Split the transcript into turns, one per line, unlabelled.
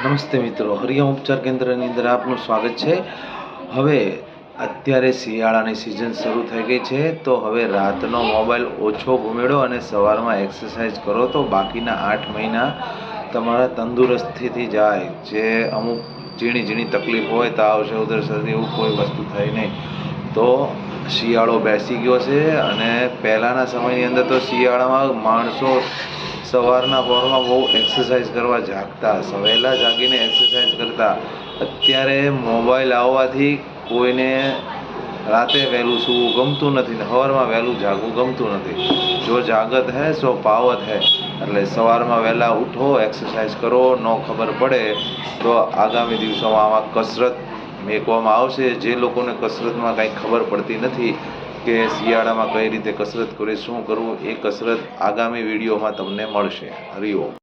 નમસ્તે મિત્રો, હરિયમ ઉપચાર કેન્દ્રની અંદર આપનું સ્વાગત છે। હવે અત્યારે શિયાળાની સિઝન શરૂ થઈ ગઈ છે, તો હવે રાતનો મોબાઈલ ઓછો ઘુમેડો અને સવારમાં એક્સરસાઇઝ કરો તો બાકીના 8 મહિના તમારા તંદુરસ્તીથી જાય। જે અમુક ઝીણી ઝીણી તકલીફ હોય, તાવ છે, ઉધરસ શરદી, એવું કોઈ વસ્તુ થાય નહીં। તો શિયાળો બેસી ગયો છે અને પહેલાંના સમયની અંદર તો શિયાળામાં માણસો સવારના પહોરમાં બહુ એક્સરસાઇઝ કરવા જાગતા, વહેલા જાગીને એક્સરસાઇઝ કરતા। અત્યારે મોબાઈલ આવવાથી કોઈને રાતે વહેલું સૂવું ગમતું નથી ને સવારમાં વહેલું જાગવું ગમતું નથી। જો જાગત હે સો પાવત હે, એટલે સવારમાં વહેલા ઉઠો, એક્સરસાઇઝ કરો। ન ખબર પડે તો આગામી દિવસોમાં આમાં કસરત મેકવામાં આવશે। જે લોકોને કસરતમાં કાંઈ ખબર પડતી નથી કે શિયાળામાં કઈ રીતે કસરત કરવી, શું કરવું, એ કસરત આગામી વિડીયોમાં તમને મળશે। હરિઓમ।